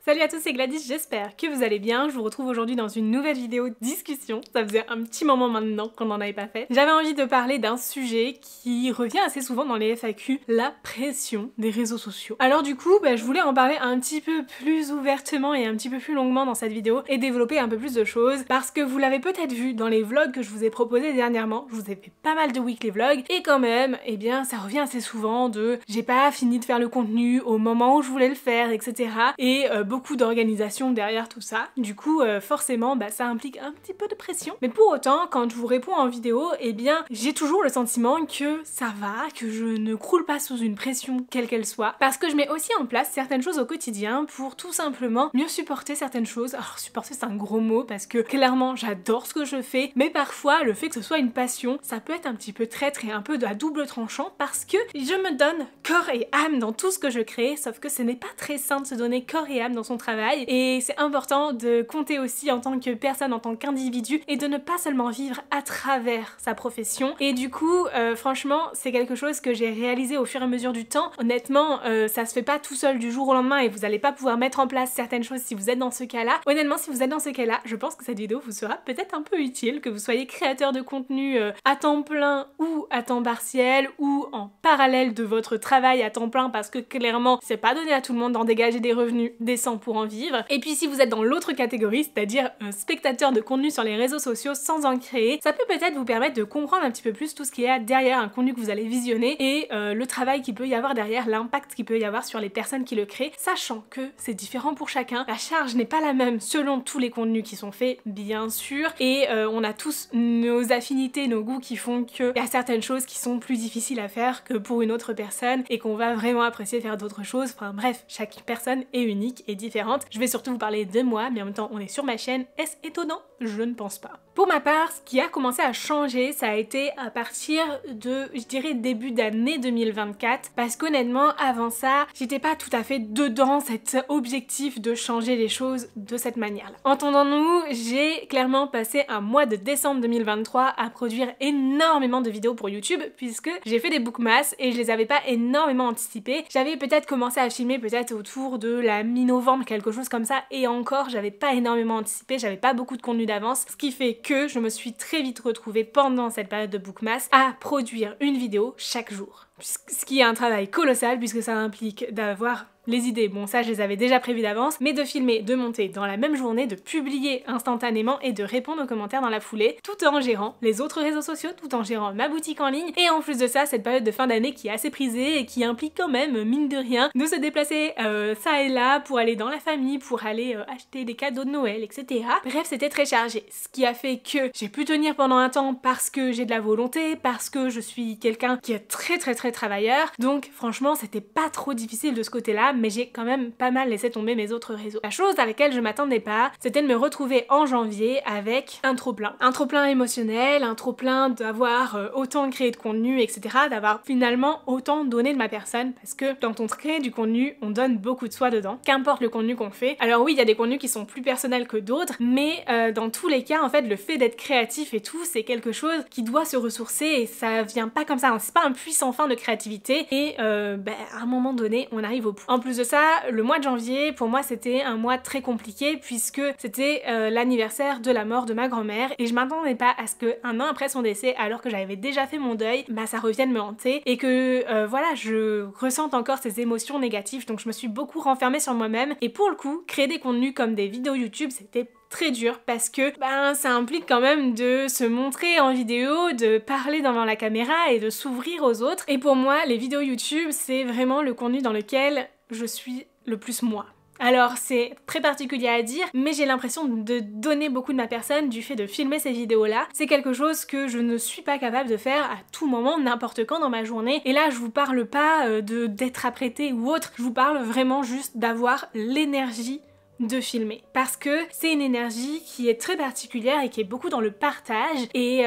Salut à tous, c'est Gladys, j'espère que vous allez bien. Je vous retrouve aujourd'hui dans une nouvelle vidéo discussion. Ça faisait un petit moment maintenant qu'on n'en avait pas fait. J'avais envie de parler d'un sujet qui revient assez souvent dans les FAQ, la pression des réseaux sociaux. Alors du coup, je voulais en parler un petit peu plus ouvertement et un petit peu plus longuement dans cette vidéo et développer un peu plus de choses parce que vous l'avez peut-être vu dans les vlogs que je vous ai proposés dernièrement. Je vous ai fait pas mal de weekly vlogs et quand même, eh bien ça revient assez souvent de j'ai pas fini de faire le contenu au moment où je voulais le faire, etc. Et beaucoup d'organisation derrière tout ça. Du coup, forcément, ça implique un petit peu de pression. Mais pour autant, quand je vous réponds en vidéo, eh bien, j'ai toujours le sentiment que ça va, que je ne croule pas sous une pression quelle qu'elle soit, parce que je mets aussi en place certaines choses au quotidien pour tout simplement mieux supporter certaines choses. Alors, supporter, c'est un gros mot, parce que clairement, j'adore ce que je fais, mais parfois, le fait que ce soit une passion, ça peut être un petit peu traître et un peu à double tranchant, parce que je me donne corps et âme dans tout ce que je crée, sauf que ce n'est pas très sain de se donner corps et âme dans son travail et c'est important de compter aussi en tant que personne, en tant qu'individu et de ne pas seulement vivre à travers sa profession. Et du coup, franchement, c'est quelque chose que j'ai réalisé au fur et à mesure du temps. Honnêtement, ça se fait pas tout seul du jour au lendemain et vous allez pas pouvoir mettre en place certaines choses si vous êtes dans ce cas-là. Honnêtement, si vous êtes dans ce cas-là, je pense que cette vidéo vous sera peut-être un peu utile, que vous soyez créateur de contenu à temps plein ou à temps partiel ou en parallèle de votre travail à temps plein parce que clairement, c'est pas donné à tout le monde d'en dégager des revenus décents pour en vivre. Et puis si vous êtes dans l'autre catégorie, c'est-à-dire spectateur de contenu sur les réseaux sociaux sans en créer, ça peut peut-être vous permettre de comprendre un petit peu plus tout ce qu'il y a derrière un contenu que vous allez visionner et le travail qu'il peut y avoir derrière, l'impact qu'il peut y avoir sur les personnes qui le créent, sachant que c'est différent pour chacun. La charge n'est pas la même selon tous les contenus qui sont faits, bien sûr, et on a tous nos affinités, nos goûts qui font qu'il y a certaines choses qui sont plus difficiles à faire que pour une autre personne et qu'on va vraiment apprécier faire d'autres choses. Enfin bref, chaque personne est unique et différente. Je vais surtout vous parler de moi, mais en même temps on est sur ma chaîne. Est-ce étonnant? Je ne pense pas. Pour ma part, ce qui a commencé à changer, ça a été à partir de, je dirais, début d'année 2024, parce qu'honnêtement, avant ça, j'étais pas tout à fait dedans cet objectif de changer les choses de cette manière-là. Entendons-nous, j'ai clairement passé un mois de décembre 2023 à produire énormément de vidéos pour YouTube, puisque j'ai fait des bookmass et je les avais pas énormément anticipées. J'avais peut-être commencé à filmer peut-être autour de la mi-novembre, quelque chose comme ça, et encore, j'avais pas énormément anticipé, j'avais pas beaucoup de contenu d'avance, ce qui fait que je me suis très vite retrouvée pendant cette période de bookmass à produire une vidéo chaque jour. Ce qui est un travail colossal puisque ça implique d'avoir les idées, bon ça je les avais déjà prévues d'avance, mais de filmer, de monter dans la même journée, de publier instantanément et de répondre aux commentaires dans la foulée, tout en gérant les autres réseaux sociaux, tout en gérant ma boutique en ligne, et en plus de ça, cette période de fin d'année qui est assez prisée et qui implique quand même, mine de rien, de se déplacer ça et là pour aller dans la famille, pour aller acheter des cadeaux de Noël, etc. Bref, c'était très chargé, ce qui a fait que j'ai pu tenir pendant un temps parce que j'ai de la volonté, parce que je suis quelqu'un qui est très travailleur, donc franchement c'était pas trop difficile de ce côté-là, mais j'ai quand même pas mal laissé tomber mes autres réseaux. La chose à laquelle je m'attendais pas, c'était de me retrouver en janvier avec un trop-plein émotionnel, un trop-plein d'avoir autant créé de contenu, etc., d'avoir finalement autant donné de ma personne, parce que quand on crée du contenu, on donne beaucoup de soi dedans, qu'importe le contenu qu'on fait. Alors oui, il y a des contenus qui sont plus personnels que d'autres, mais dans tous les cas, en fait, le fait d'être créatif et tout, c'est quelque chose qui doit se ressourcer et ça vient pas comme ça, hein. C'est pas un puits sans fin de créativité et à un moment donné, on arrive au bout. En plus de ça, le mois de janvier, pour moi, c'était un mois très compliqué puisque c'était l'anniversaire de la mort de ma grand-mère et je m'attendais pas à ce que un an après son décès, alors que j'avais déjà fait mon deuil, ça revienne me hanter et que voilà, je ressente encore ces émotions négatives, donc je me suis beaucoup renfermée sur moi-même et pour le coup, créer des contenus comme des vidéos YouTube, c'était très dur parce que ça implique quand même de se montrer en vidéo, de parler devant la caméra et de s'ouvrir aux autres. Et pour moi, les vidéos YouTube, c'est vraiment le contenu dans lequel je suis le plus moi. Alors c'est très particulier à dire, mais j'ai l'impression de donner beaucoup de ma personne du fait de filmer ces vidéos-là. C'est quelque chose que je ne suis pas capable de faire à tout moment, n'importe quand dans ma journée. Et là, je vous parle pas d'être apprêtée ou autre, je vous parle vraiment juste d'avoir l'énergie de filmer parce que c'est une énergie qui est très particulière et qui est beaucoup dans le partage et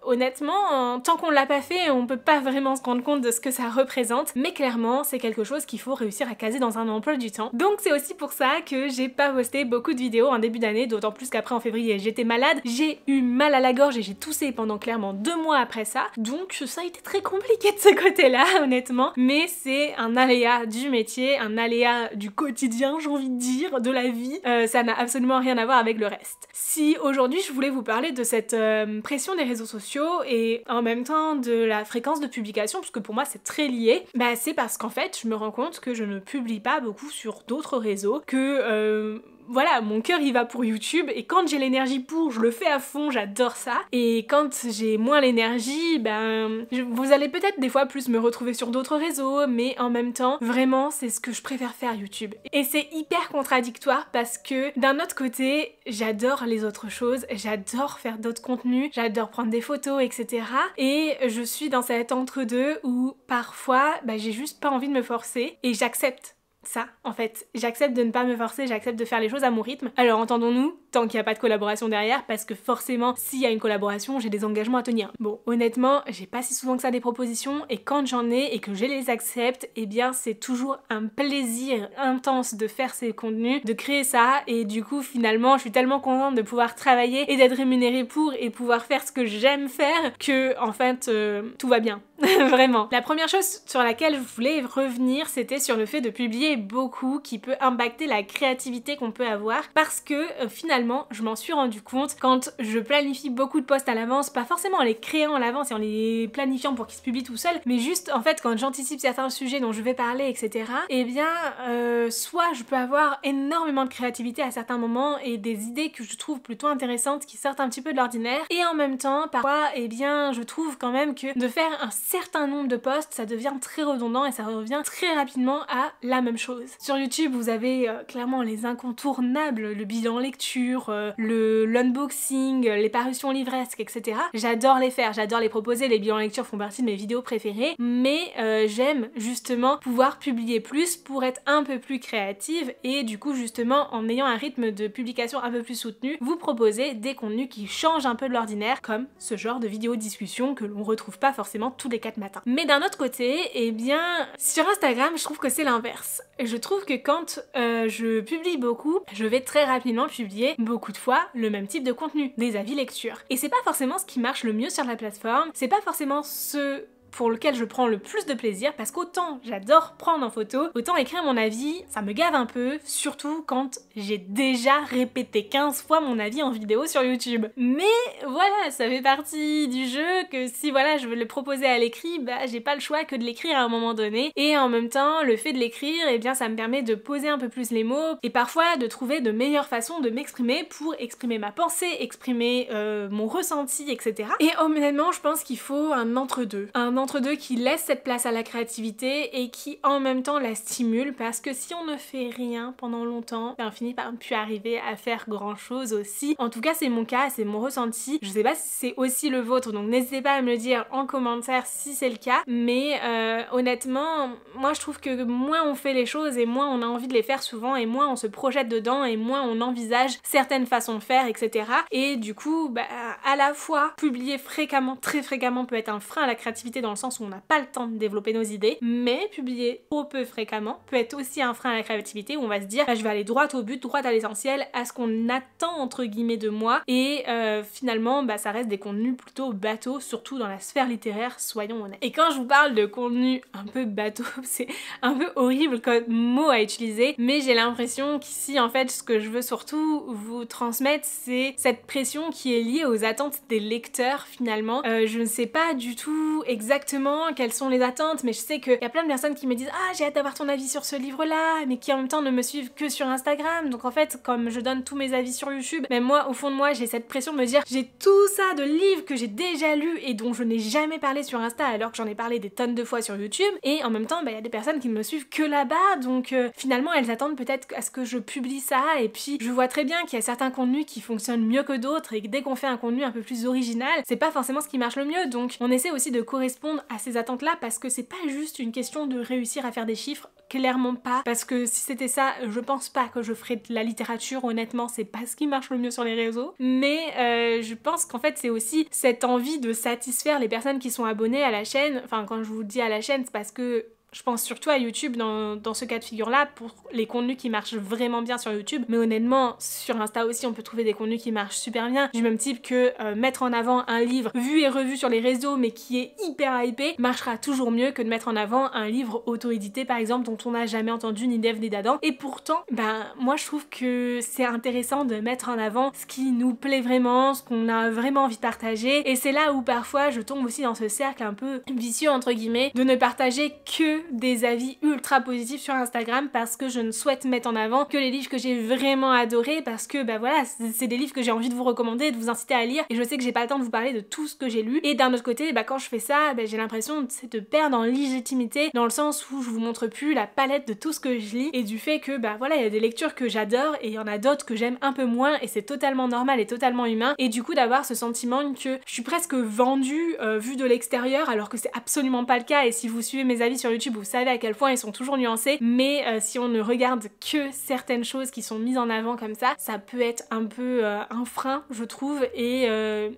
honnêtement, tant qu'on l'a pas fait, on peut pas vraiment se rendre compte de ce que ça représente, mais clairement c'est quelque chose qu'il faut réussir à caser dans un emploi du temps. Donc c'est aussi pour ça que j'ai pas posté beaucoup de vidéos en début d'année, d'autant plus qu'après en février j'étais malade, j'ai eu mal à la gorge et j'ai toussé pendant clairement 2 mois après ça, donc ça a été très compliqué de ce côté-là honnêtement, mais c'est un aléa du métier, un aléa du quotidien j'ai envie de dire, de la vie, ça n'a absolument rien à voir avec le reste. Si aujourd'hui je voulais vous parler de cette pression des réseaux sociaux et en même temps de la fréquence de publication, parce que pour moi c'est très lié, bah c'est parce qu'en fait je me rends compte que je ne publie pas beaucoup sur d'autres réseaux, que voilà, mon cœur il va pour YouTube et quand j'ai l'énergie pour, je le fais à fond, j'adore ça. Et quand j'ai moins l'énergie, ben vous allez peut-être des fois plus me retrouver sur d'autres réseaux, mais en même temps, vraiment c'est ce que je préfère faire YouTube. Et c'est hyper contradictoire parce que d'un autre côté, j'adore les autres choses, j'adore faire d'autres contenus, j'adore prendre des photos, etc. Et je suis dans cet entre-deux où parfois, bah, j'ai juste pas envie de me forcer et j'accepte ça en fait. J'accepte de ne pas me forcer, j'accepte de faire les choses à mon rythme. Alors entendons-nous, tant qu'il n'y a pas de collaboration derrière, parce que forcément s'il y a une collaboration, j'ai des engagements à tenir. Bon, honnêtement, j'ai pas si souvent que ça des propositions et quand j'en ai et que je les accepte, eh bien c'est toujours un plaisir intense de faire ces contenus, de créer ça et du coup finalement je suis tellement contente de pouvoir travailler et d'être rémunérée pour et pouvoir faire ce que j'aime faire que en fait tout va bien. Vraiment. La première chose sur laquelle je voulais revenir, c'était sur le fait de publier beaucoup qui peut impacter la créativité qu'on peut avoir parce que finalement je m'en suis rendu compte quand je planifie beaucoup de posts à l'avance, pas forcément en les créant à l'avance et en les planifiant pour qu'ils se publient tout seuls, mais juste en fait quand j'anticipe certains sujets dont je vais parler, etc. et bien soit je peux avoir énormément de créativité à certains moments et des idées que je trouve plutôt intéressantes qui sortent un petit peu de l'ordinaire et en même temps parfois eh bien je trouve quand même que de faire un certain nombre de posts ça devient très redondant et ça revient très rapidement à la même chose. Sur YouTube vous avez clairement les incontournables, le bilan lecture, l'unboxing, les parutions livresques, etc. J'adore les faire, j'adore les proposer, les bilans lecture font partie de mes vidéos préférées, mais j'aime justement pouvoir publier plus pour être un peu plus créative et du coup justement en ayant un rythme de publication un peu plus soutenu, vous proposer des contenus qui changent un peu de l'ordinaire comme ce genre de vidéos discussion que l'on retrouve pas forcément tous les 4 matins. Mais d'un autre côté, eh bien sur Instagram je trouve que c'est l'inverse. Je trouve que quand je publie beaucoup, je vais très rapidement publier beaucoup de fois le même type de contenu, des avis lecture. Et c'est pas forcément ce qui marche le mieux sur la plateforme, c'est pas forcément ce pour lequel je prends le plus de plaisir parce qu'autant j'adore prendre en photo, autant écrire mon avis, ça me gave un peu, surtout quand j'ai déjà répété 15 fois mon avis en vidéo sur YouTube. Mais voilà, ça fait partie du jeu que si voilà je veux le proposer à l'écrit, bah j'ai pas le choix que de l'écrire à un moment donné et en même temps le fait de l'écrire, eh bien ça me permet de poser un peu plus les mots et parfois de trouver de meilleures façons de m'exprimer pour exprimer ma pensée, exprimer mon ressenti, etc. Et honnêtement je pense qu'il faut un entre-deux qui laisse cette place à la créativité et qui en même temps la stimule parce que si on ne fait rien pendant longtemps, on finit par ne plus arriver à faire grand chose aussi. En tout cas c'est mon cas, c'est mon ressenti. Je sais pas si c'est aussi le vôtre donc n'hésitez pas à me le dire en commentaire si c'est le cas, mais honnêtement moi je trouve que moins on fait les choses et moins on a envie de les faire souvent et moins on se projette dedans et moins on envisage certaines façons de faire, etc. Et du coup bah, à la fois publier fréquemment, très fréquemment peut être un frein à la créativité dans le sens où on n'a pas le temps de développer nos idées, mais publier trop peu fréquemment peut être aussi un frein à la créativité où on va se dire bah, je vais aller droit au but, droit à l'essentiel, à ce qu'on attend entre guillemets de moi et finalement bah, ça reste des contenus plutôt bateaux, surtout dans la sphère littéraire, soyons honnêtes. Et quand je vous parle de contenu un peu bateau, c'est un peu horrible comme mot à utiliser, mais j'ai l'impression qu'ici en fait ce que je veux surtout vous transmettre c'est cette pression qui est liée aux attentes des lecteurs finalement. Je ne sais pas du tout exactement quelles sont les attentes, mais je sais qu'il y a plein de personnes qui me disent ah j'ai hâte d'avoir ton avis sur ce livre là, mais qui en même temps ne me suivent que sur Instagram, donc en fait comme je donne tous mes avis sur YouTube, même moi au fond de moi j'ai cette pression de me dire j'ai tout ça de livres que j'ai déjà lus et dont je n'ai jamais parlé sur Insta alors que j'en ai parlé des tonnes de fois sur YouTube, et en même temps bah, y a des personnes qui ne me suivent que là-bas, donc finalement elles attendent peut-être à ce que je publie ça, et puis je vois très bien qu'il y a certains contenus qui fonctionnent mieux que d'autres et que dès qu'on fait un contenu un peu plus original, c'est pas forcément ce qui marche le mieux, donc on essaie aussi de correspondre à ces attentes là parce que c'est pas juste une question de réussir à faire des chiffres clairement pas, parce que si c'était ça, je pense pas que je ferais de la littérature, honnêtement, c'est pas ce qui marche le mieux sur les réseaux. Mais je pense qu'en fait c'est aussi cette envie de satisfaire les personnes qui sont abonnées à la chaîne. Enfin, quand je vous dis à la chaîne, c'est parce que je pense surtout à YouTube dans ce cas de figure-là, pour les contenus qui marchent vraiment bien sur YouTube. Mais honnêtement, sur Insta aussi, on peut trouver des contenus qui marchent super bien. Du même type que mettre en avant un livre vu et revu sur les réseaux, mais qui est hyper hypé, marchera toujours mieux que de mettre en avant un livre auto-édité, par exemple, dont on n'a jamais entendu ni d'Ève ni d'Adam. Et pourtant, moi je trouve que c'est intéressant de mettre en avant ce qui nous plaît vraiment, ce qu'on a vraiment envie de partager. Et c'est là où parfois je tombe aussi dans ce cercle un peu vicieux, entre guillemets, de ne partager que des avis ultra positifs sur Instagram, parce que je ne souhaite mettre en avant que les livres que j'ai vraiment adorés, parce que voilà, c'est des livres que j'ai envie de vous recommander, de vous inciter à lire, et je sais que j'ai pas le temps de vous parler de tout ce que j'ai lu. Et d'un autre côté, quand je fais ça, j'ai l'impression de perdre en légitimité, dans le sens où je vous montre plus la palette de tout ce que je lis, et du fait que voilà, il y a des lectures que j'adore et il y en a d'autres que j'aime un peu moins, et c'est totalement normal et totalement humain. Et du coup d'avoir ce sentiment que je suis presque vendue vue de l'extérieur, alors que c'est absolument pas le cas. Et si vous suivez mes avis sur YouTube, vous savez à quel point ils sont toujours nuancés, mais si on ne regarde que certaines choses qui sont mises en avant comme ça peut être un peu un frein, je trouve, et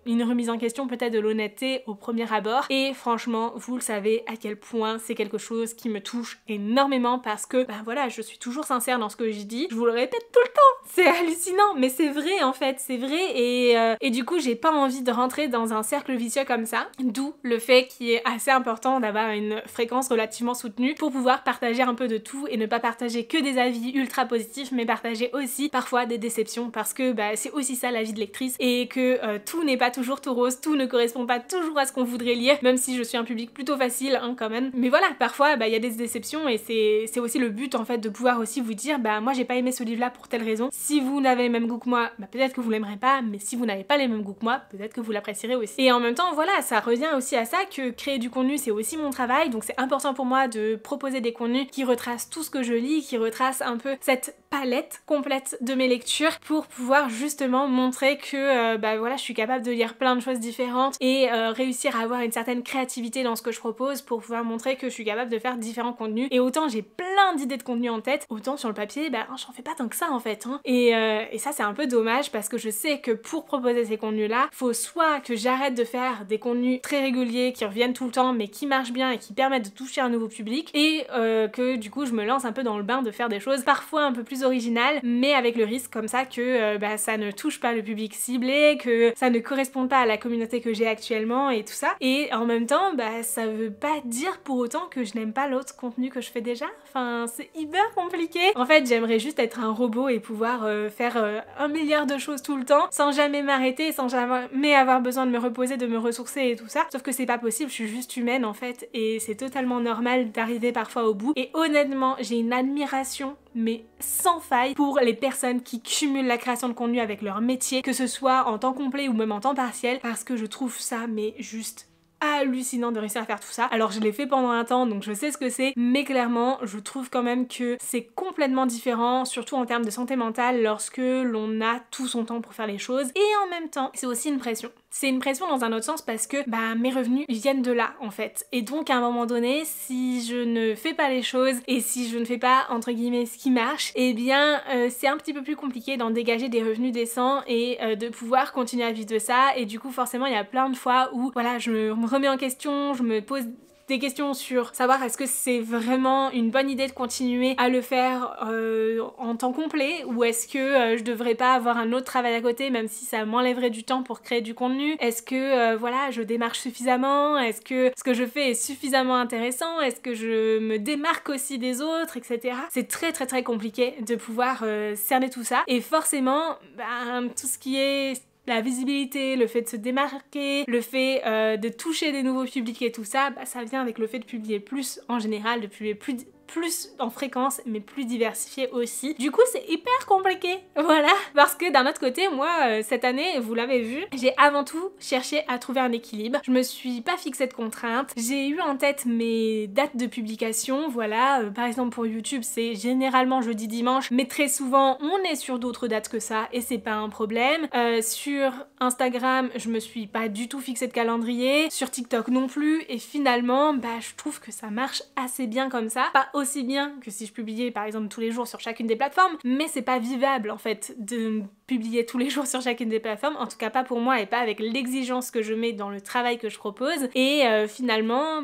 une remise en question peut-être de l'honnêteté au premier abord. Et franchement, vous le savez à quel point c'est quelque chose qui me touche énormément, parce que voilà, je suis toujours sincère dans ce que je dis, je vous le répète tout le temps, c'est hallucinant, mais c'est vrai en fait, c'est vrai. Et du coup j'ai pas envie de rentrer dans un cercle vicieux comme ça, d'où le fait qu'il est assez important d'avoir une fréquence relativement soutenue pour pouvoir partager un peu de tout, et ne pas partager que des avis ultra positifs, mais partager aussi parfois des déceptions, parce que c'est aussi ça la vie de lectrice, et que tout n'est pas toujours tout rose, tout ne correspond pas toujours à ce qu'on voudrait lire, même si je suis un public plutôt facile quand même. Mais voilà, parfois il y a des déceptions, et c'est aussi le but en fait, de pouvoir aussi vous dire moi j'ai pas aimé ce livre là pour telle raison. Si vous n'avez les mêmes goûts que moi, peut-être que vous l'aimerez pas, mais si vous n'avez pas les mêmes goûts que moi, peut-être que vous l'apprécierez aussi. Et en même temps voilà, ça revient aussi à ça, que créer du contenu c'est aussi mon travail, donc c'est important pour moi de proposer des contenus qui retracent tout ce que je lis, qui retracent un peu cette palette complète de mes lectures, pour pouvoir justement montrer que voilà, je suis capable de lire plein de choses différentes, et réussir à avoir une certaine créativité dans ce que je propose, pour pouvoir montrer que je suis capable de faire différents contenus. Et autant j'ai plein d'idées de contenu en tête, autant sur le papier j'en fais pas tant que ça en fait, hein. Et ça c'est un peu dommage, parce que je sais que pour proposer ces contenus là, faut soit que j'arrête de faire des contenus très réguliers qui reviennent tout le temps mais qui marchent bien et qui permettent de toucher un nouveau public, et que du coup je me lance un peu dans le bain de faire des choses parfois un peu plus originales, mais avec le risque comme ça que ça ne touche pas le public ciblé, que ça ne correspond pas à la communauté que j'ai actuellement et tout ça. Et en même temps ça veut pas dire pour autant que je n'aime pas l'autre contenu que je fais déjà, enfin c'est hyper compliqué. En fait j'aimerais juste être un robot et pouvoir faire 1 milliard de choses tout le temps sans jamais m'arrêter, sans jamais avoir besoin de me reposer, de me ressourcer et tout ça, sauf que c'est pas possible, je suis juste humaine en fait, et c'est totalement normal d'arriver parfois au bout. Et honnêtement j'ai une admiration mais sans faille pour les personnes qui cumulent la création de contenu avec leur métier, que ce soit en temps complet ou même en temps partiel, parce que je trouve ça mais juste hallucinant de réussir à faire tout ça. Alors je l'ai fait pendant un temps donc je sais ce que c'est, mais clairement je trouve quand même que c'est complètement différent, surtout en termes de santé mentale, lorsque l'on a tout son temps pour faire les choses. Et en même temps c'est aussi une pression. C'est une pression dans un autre sens, parce que mes revenus viennent de là en fait, et donc à un moment donné si je ne fais pas les choses, et si je ne fais pas entre guillemets ce qui marche, et bien c'est un petit peu plus compliqué d'en dégager des revenus décents, et de pouvoir continuer à vivre de ça. Et du coup forcément il y a plein de fois où voilà, je me remets en question, je me pose des questions sur savoir est-ce que c'est vraiment une bonne idée de continuer à le faire en temps complet, ou est-ce que je devrais pas avoir un autre travail à côté, même si ça m'enlèverait du temps pour créer du contenu. Est-ce que voilà, je démarche suffisamment, est-ce que ce que je fais est suffisamment intéressant, est-ce que je me démarque aussi des autres, etc. C'est très très très compliqué de pouvoir cerner tout ça, et forcément tout ce qui est la visibilité, le fait de se démarquer, le fait de toucher des nouveaux publics et tout ça, ça vient avec le fait de publier plus en général, de publier plus en fréquence, mais plus diversifié aussi. Du coup c'est hyper compliqué, voilà, parce que d'un autre côté moi cette année, vous l'avez vu, j'ai avant tout cherché à trouver un équilibre. Je me suis pas fixé de contraintes, j'ai eu en tête mes dates de publication, voilà, par exemple pour YouTube c'est généralement jeudi dimanche, mais très souvent on est sur d'autres dates que ça et c'est pas un problème. Sur Instagram je me suis pas du tout fixé de calendrier, sur TikTok non plus, et finalement je trouve que ça marche assez bien comme ça. Pas aussi bien que si je publiais par exemple tous les jours sur chacune des plateformes, mais c'est pas vivable en fait de publier tous les jours sur chacune des plateformes, en tout cas pas pour moi et pas avec l'exigence que je mets dans le travail que je propose. Et finalement,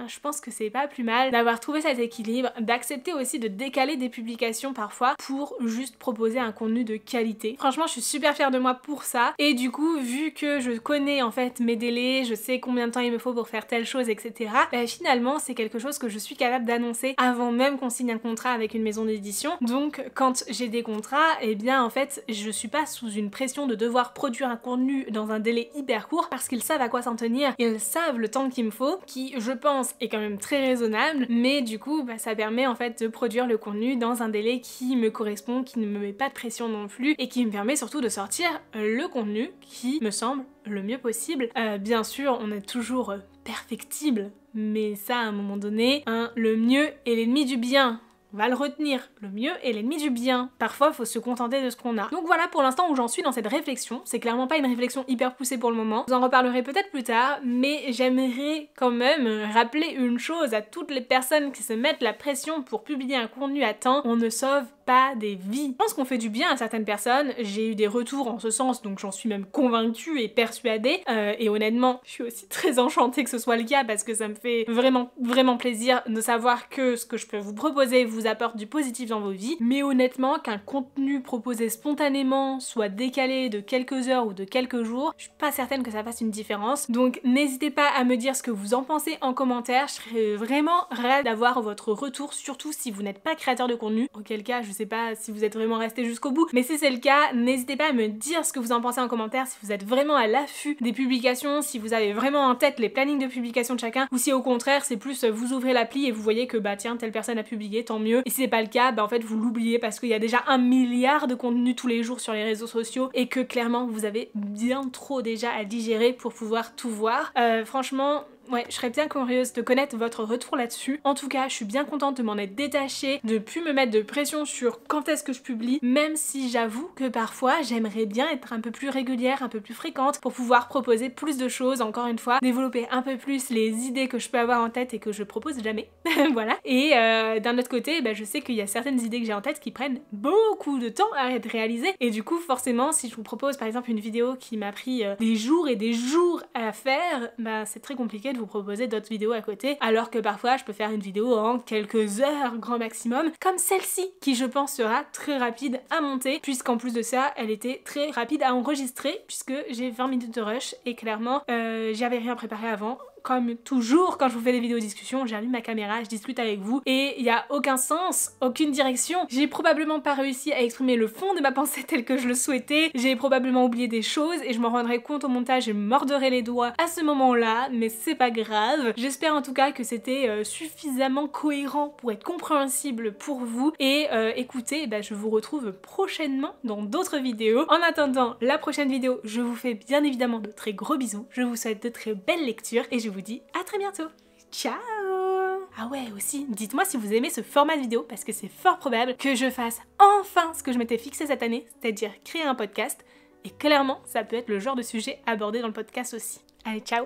je pense que c'est pas plus mal d'avoir trouvé cet équilibre, d'accepter aussi de décaler des publications parfois pour juste proposer un contenu de qualité. Franchement, je suis super fière de moi pour ça. Et du coup, vu que je connais en fait mes délais, je sais combien de temps il me faut pour faire telle chose, etc. Finalement, c'est quelque chose que je suis capable d'annoncer avant même qu'on signe un contrat avec une maison d'édition. Donc, quand j'ai des contrats, eh bien en fait, je suis pas sous une pression de devoir produire un contenu dans un délai hyper court parce qu'ils savent à quoi s'en tenir, ils savent le temps qu'il me faut, qui je pense est quand même très raisonnable, mais du coup ça permet en fait de produire le contenu dans un délai qui me correspond, qui ne me met pas de pression non plus et qui me permet surtout de sortir le contenu qui me semble le mieux possible. Bien sûr, on est toujours perfectible, mais ça à un moment donné, le mieux est l'ennemi du bien. On va le retenir, le mieux est l'ennemi du bien. Parfois, il faut se contenter de ce qu'on a. Donc voilà pour l'instant où j'en suis dans cette réflexion. C'est clairement pas une réflexion hyper poussée pour le moment. Je vous en reparlerai peut-être plus tard, mais j'aimerais quand même rappeler une chose à toutes les personnes qui se mettent la pression pour publier un contenu à temps. On ne sauve pas des vies. Je pense qu'on fait du bien à certaines personnes. J'ai eu des retours en ce sens, donc j'en suis même convaincue et persuadée. Et honnêtement, je suis aussi très enchantée que ce soit le cas parce que ça me fait vraiment plaisir de savoir que ce que je peux vous proposer vous apporte du positif dans vos vies. Mais honnêtement, qu'un contenu proposé spontanément soit décalé de quelques heures ou de quelques jours, je suis pas certaine que ça fasse une différence. Donc n'hésitez pas à me dire ce que vous en pensez en commentaire. Je serais vraiment ravie d'avoir votre retour, surtout si vous n'êtes pas créateur de contenu. Auquel cas, je sais pas si vous êtes vraiment resté jusqu'au bout, mais si c'est le cas, n'hésitez pas à me dire ce que vous en pensez en commentaire, si vous êtes vraiment à l'affût des publications, si vous avez vraiment en tête les plannings de publication de chacun, ou si au contraire c'est plus vous ouvrez l'appli et vous voyez que tiens, telle personne a publié, tant mieux. Et si c'est pas le cas, en fait vous l'oubliez parce qu'il y a déjà 1 milliard de contenus tous les jours sur les réseaux sociaux et que clairement vous avez bien trop déjà à digérer pour pouvoir tout voir. Franchement, ouais, je serais bien curieuse de connaître votre retour là-dessus. En tout cas, je suis bien contente de m'en être détachée, de plus me mettre de pression sur quand est-ce que je publie, même si j'avoue que parfois j'aimerais bien être un peu plus régulière, un peu plus fréquente pour pouvoir proposer plus de choses, encore une fois, développer un peu plus les idées que je peux avoir en tête et que je propose jamais. Voilà. Et d'un autre côté, je sais qu'il y a certaines idées que j'ai en tête qui prennent beaucoup de temps à être réalisées et du coup forcément si je vous propose par exemple une vidéo qui m'a pris des jours et des jours à faire, c'est très compliqué de vous proposer d'autres vidéos à côté, alors que parfois je peux faire une vidéo en quelques heures grand maximum, comme celle-ci, qui je pense sera très rapide à monter, puisqu'en plus de ça, elle était très rapide à enregistrer, puisque j'ai 20 minutes de rush, et clairement, j'avais rien préparé avant. Comme toujours quand je vous fais des vidéos discussion, j'allume ma caméra, je discute avec vous et il n'y a aucun sens, aucune direction. J'ai probablement pas réussi à exprimer le fond de ma pensée tel que je le souhaitais, j'ai probablement oublié des choses et je m'en rendrai compte au montage et me mordrai les doigts à ce moment-là, mais c'est pas grave. J'espère en tout cas que c'était suffisamment cohérent pour être compréhensible pour vous et écoutez, je vous retrouve prochainement dans d'autres vidéos. En attendant la prochaine vidéo, je vous fais bien évidemment de très gros bisous, je vous souhaite de très belles lectures et je vous dis à très bientôt. Ciao! Ah ouais, aussi, dites-moi si vous aimez ce format de vidéo parce que c'est fort probable que je fasse enfin ce que je m'étais fixé cette année, c'est-à-dire créer un podcast. Et clairement, ça peut être le genre de sujet abordé dans le podcast aussi. Allez, ciao!